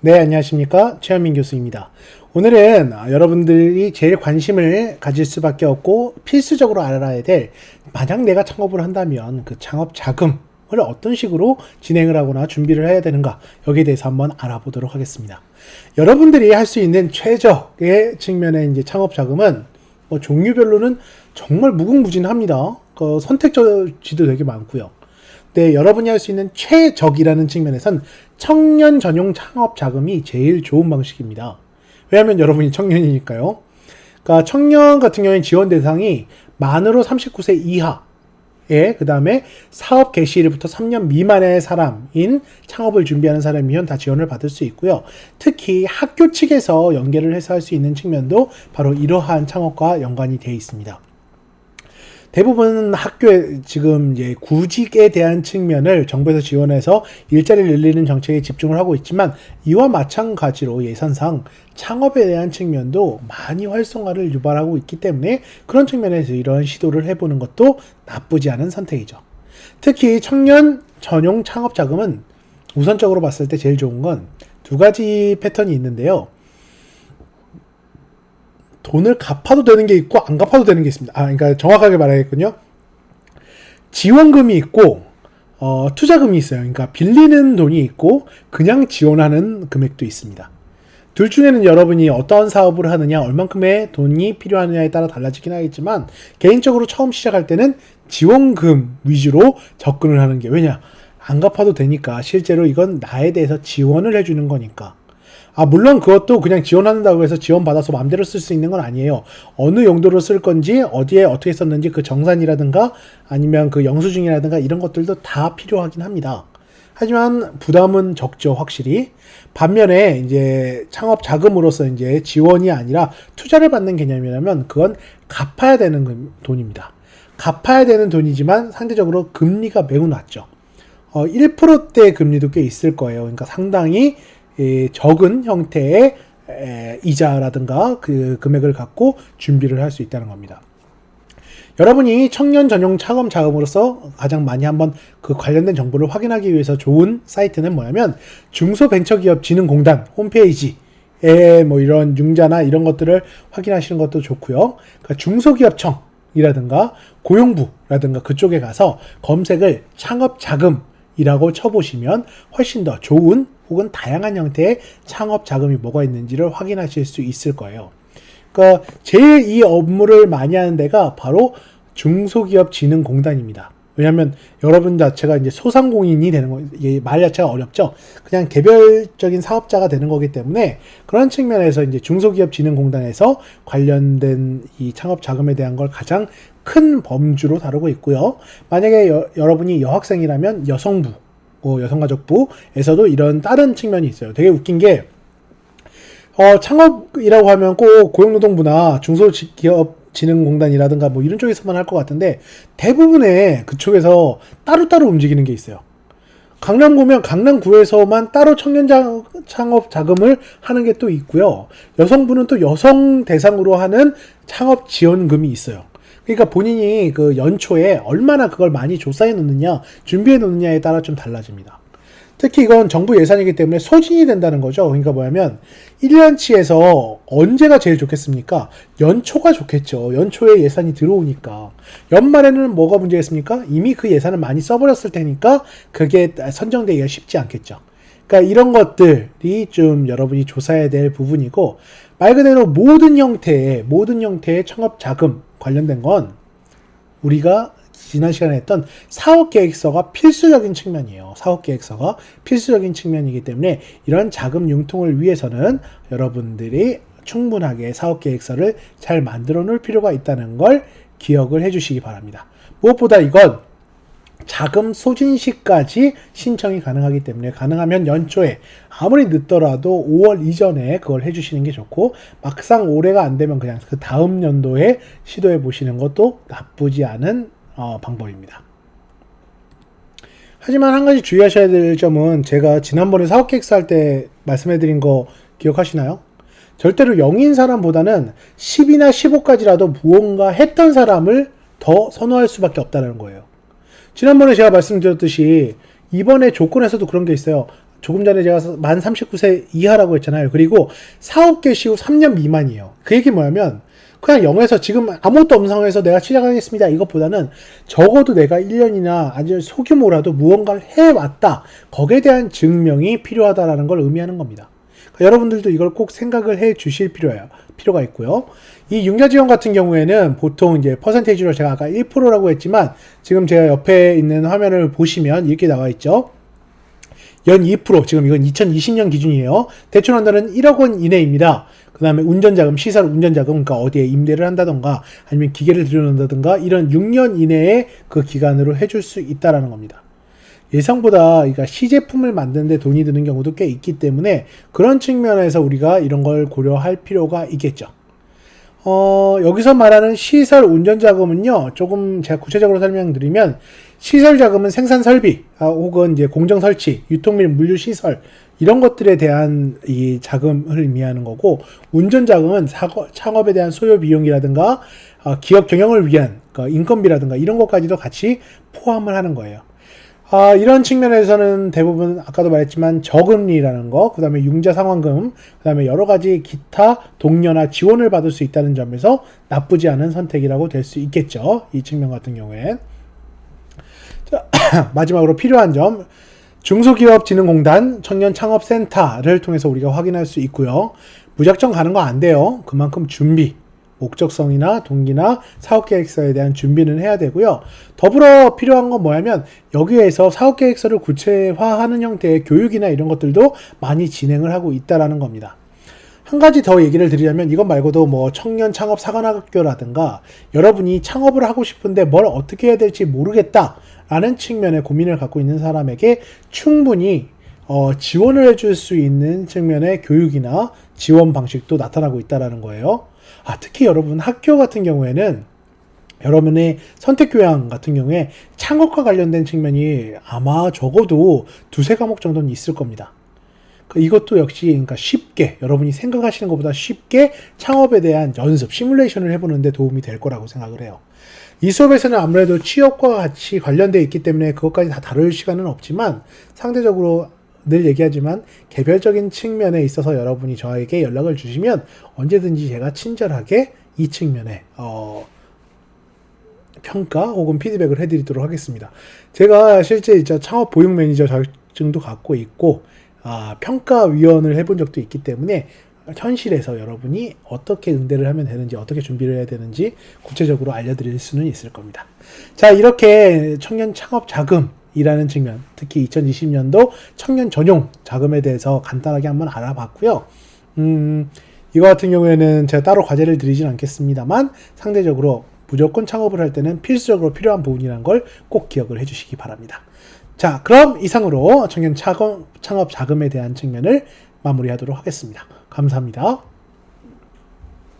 네, 안녕하십니까. 최현민 교수입니다. 오늘은 여러분들이 제일 관심을 가질 수밖에 없고 필수적으로 알아야 될, 만약 내가 창업을 한다면 그 창업 자금을 어떤 식으로 진행을 하거나 준비를 해야 되는가, 여기에 대해서 한번 알아보도록 하겠습니다. 여러분들이 할 수 있는 최적의 측면의 이제 창업 자금은 종류별로는 정말 무궁무진합니다. 그 선택지도 되게 많고요. 네, 여러분이 할 수 있는 최적이라는 측면에선 청년 전용 창업 자금이 제일 좋은 방식입니다. 왜냐하면 여러분이 청년이니까요. 그러니까 청년 같은 경우에는 지원 대상이 만으로 39세 이하에, 그 다음에 사업 개시일부터 3년 미만의 사람인 창업을 준비하는 사람이면 다 지원을 받을 수 있고요. 특히 학교 측에서 연계를 해서 할 수 있는 측면도 바로 이러한 창업과 연관이 되어 있습니다. 대부분 학교에 지금 이제 구직에 대한 측면을 정부에서 지원해서 일자리를 늘리는 정책에 집중을 하고 있지만, 이와 마찬가지로 예산상 창업에 대한 측면도 많이 활성화를 유발하고 있기 때문에 그런 측면에서 이런 시도를 해보는 것도 나쁘지 않은 선택이죠. 특히 청년 전용 창업 자금은 우선적으로 봤을 때 제일 좋은 건 두 가지 패턴이 있는데요. 돈을 갚아도 되는 게 있고 안 갚아도 되는 게 있습니다. 그러니까 정확하게 말하겠군요. 지원금이 있고 투자금이 있어요. 그러니까 빌리는 돈이 있고 그냥 지원하는 금액도 있습니다. 둘 중에는 여러분이 어떠한 사업을 하느냐, 얼만큼의 돈이 필요하느냐에 따라 달라지긴 하겠지만, 개인적으로 처음 시작할 때는 지원금 위주로 접근을 하는 게, 왜냐? 안 갚아도 되니까, 실제로 이건 나에 대해서 지원을 해주는 거니까. 물론 그것도 그냥 지원한다고 해서 지원받아서 마음대로 쓸 수 있는 건 아니에요. 어느 용도로 쓸 건지, 어디에 어떻게 썼는지 그 정산이라든가 아니면 그 영수증이라든가 이런 것들도 다 필요하긴 합니다. 하지만 부담은 적죠, 확실히. 반면에 이제 창업 자금으로서 이제 지원이 아니라 투자를 받는 개념이라면 그건 갚아야 되는 돈입니다. 갚아야 되는 돈이지만 상대적으로 금리가 매우 낮죠. 1%대 금리도 꽤 있을 거예요. 그러니까 상당히 적은 형태의 이자라든가 그 금액을 갖고 준비를 할 수 있다는 겁니다. 여러분이 청년 전용 창업 자금으로서 가장 많이 한번 그 관련된 정보를 확인하기 위해서 좋은 사이트는 뭐냐면, 중소벤처기업진흥공단 홈페이지에 이런 융자나 이런 것들을 확인하시는 것도 좋고요. 그러니까 중소기업청이라든가 고용부라든가 그쪽에 가서 검색을 창업자금이라고 쳐보시면 훨씬 더 좋은 혹은 다양한 형태의 창업 자금이 뭐가 있는지를 확인하실 수 있을 거예요. 그러니까 제일 이 업무를 많이 하는 데가 바로 중소기업진흥공단입니다. 왜냐하면 여러분 자체가 이제 소상공인이 되는 거, 이게 말 자체가 어렵죠. 그냥 개별적인 사업자가 되는 거기 때문에 그런 측면에서 이제 중소기업진흥공단에서 관련된 이 창업 자금에 대한 걸 가장 큰 범주로 다루고 있고요. 만약에 여러분이 여학생이라면 여성부, 여성가족부에서도 이런 다른 측면이 있어요. 되게 웃긴 게, 창업이라고 하면 꼭 고용노동부나 중소기업진흥공단이라든가 이런 쪽에서만 할 것 같은데, 대부분의 그쪽에서 따로따로 움직이는 게 있어요. 강남구면 강남구에서만 따로 청년 창업 자금을 하는 게 또 있고요. 여성부는 또 여성 대상으로 하는 창업 지원금이 있어요. 그러니까 본인이 그 연초에 얼마나 그걸 많이 조사해 놓느냐, 준비해 놓느냐에 따라 좀 달라집니다. 특히 이건 정부 예산이기 때문에 소진이 된다는 거죠. 그러니까 뭐냐면 1년치에서 언제가 제일 좋겠습니까? 연초가 좋겠죠. 연초에 예산이 들어오니까. 연말에는 뭐가 문제겠습니까? 이미 그 예산을 많이 써버렸을 테니까 그게 선정되기가 쉽지 않겠죠. 그러니까 이런 것들이 좀 여러분이 조사해야 될 부분이고, 말 그대로 모든 형태의 창업 자금 관련된 건 우리가 지난 시간에 했던 사업계획서가 필수적인 측면이에요. 사업계획서가 필수적인 측면이기 때문에 이런 자금 융통을 위해서는 여러분들이 충분하게 사업계획서를 잘 만들어 놓을 필요가 있다는 걸 기억을 해주시기 바랍니다. 무엇보다 이건 자금 소진 시까지 신청이 가능하기 때문에, 가능하면 연초에, 아무리 늦더라도 5월 이전에 그걸 해주시는 게 좋고, 막상 올해가 안 되면 그냥 그 다음 연도에 시도해 보시는 것도 나쁘지 않은 방법입니다. 하지만 한 가지 주의하셔야 될 점은, 제가 지난번에 사업계획서 할 때 말씀해드린 거 기억하시나요? 절대로 0인 사람보다는 10이나 15까지라도 무언가 했던 사람을 더 선호할 수밖에 없다는 거예요. 지난번에 제가 말씀드렸듯이 이번에 조건에서도 그런 게 있어요. 조금 전에 제가 만 39세 이하라고 했잖아요. 그리고 사업 개시 후 3년 미만이에요. 그 얘기 뭐냐면 그냥 0에서 지금 아무것도 없는 상황에서 내가 시작하겠습니다. 이것보다는 적어도 내가 1년이나 아주 소규모라도 무언가를 해왔다. 거기에 대한 증명이 필요하다라는 걸 의미하는 겁니다. 그러니까 여러분들도 이걸 꼭 생각을 해 주실 필요가 있고요. 이 융자 지원 같은 경우에는 보통 이제 퍼센테이지로 제가 아까 1%라고 했지만 지금 제가 옆에 있는 화면을 보시면 이렇게 나와 있죠. 연 2%, 지금 이건 2020년 기준이에요. 대출 한도는 1억 원 이내입니다. 그 다음에 운전자금, 시설 운전자금, 그러니까 어디에 임대를 한다던가 아니면 기계를 들여놓는다던가 이런 6년 이내에 그 기간으로 해줄 수 있다라는 겁니다. 예상보다 그러니까 시제품을 만드는데 돈이 드는 경우도 꽤 있기 때문에 그런 측면에서 우리가 이런 걸 고려할 필요가 있겠죠. 여기서 말하는 시설 운전자금은요, 조금 제가 구체적으로 설명드리면, 시설 자금은 생산 설비, 혹은 이제 공정 설치, 유통 및 물류 시설, 이런 것들에 대한 이 자금을 의미하는 거고, 운전 자금은 창업에 대한 소요 비용이라든가, 기업 경영을 위한 인건비라든가 이런 것까지도 같이 포함을 하는 거예요. 이런 측면에서는 대부분 아까도 말했지만 저금리라는 거, 그 다음에 융자 상환금, 그 다음에 여러 가지 기타 동료나 지원을 받을 수 있다는 점에서 나쁘지 않은 선택이라고 될 수 있겠죠. 이 측면 같은 경우엔. 마지막으로 필요한 점, 중소기업진흥공단 청년창업센터를 통해서 우리가 확인할 수 있고요. 무작정 가는 거 안 돼요. 그만큼 준비, 목적성이나 동기나 사업계획서에 대한 준비는 해야 되고요. 더불어 필요한 건 뭐냐면 여기에서 사업계획서를 구체화하는 형태의 교육이나 이런 것들도 많이 진행을 하고 있다라는 겁니다. 한 가지 더 얘기를 드리자면 이것 말고도 뭐 청년 창업 사관학교라든가 여러분이 창업을 하고 싶은데 뭘 어떻게 해야 될지 모르겠다라는 측면의 고민을 갖고 있는 사람에게 충분히 지원을 해줄 수 있는 측면의 교육이나 지원 방식도 나타나고 있다라는 거예요. 특히 여러분 학교 같은 경우에는 여러분의 선택교양 같은 경우에 창업과 관련된 측면이 아마 적어도 두세 과목 정도는 있을 겁니다. 이것도 역시 그러니까 쉽게 여러분이 생각하시는 것보다 쉽게 창업에 대한 연습, 시뮬레이션을 해보는 데 도움이 될 거라고 생각을 해요. 이 수업에서는 아무래도 취업과 같이 관련되어 있기 때문에 그것까지 다 다룰 시간은 없지만 상대적으로 늘 얘기하지만 개별적인 측면에 있어서 여러분이 저에게 연락을 주시면 언제든지 제가 친절하게 이 측면에 평가 혹은 피드백을 해드리도록 하겠습니다. 제가 실제 창업 보육 매니저 자격증도 갖고 있고 평가위원을 해본 적도 있기 때문에 현실에서 여러분이 어떻게 응대를 하면 되는지 어떻게 준비를 해야 되는지 구체적으로 알려드릴 수는 있을 겁니다. 자, 이렇게 청년 창업 자금 이라는 측면, 특히 2020년도 청년 전용 자금에 대해서 간단하게 한번 알아봤고요. 이거 같은 경우에는 제가 따로 과제를 드리진 않겠습니다만 상대적으로 무조건 창업을 할 때는 필수적으로 필요한 부분이라는 걸 꼭 기억을 해주시기 바랍니다. 자, 그럼 이상으로 청년 창업 자금에 대한 측면을 마무리하도록 하겠습니다. 감사합니다.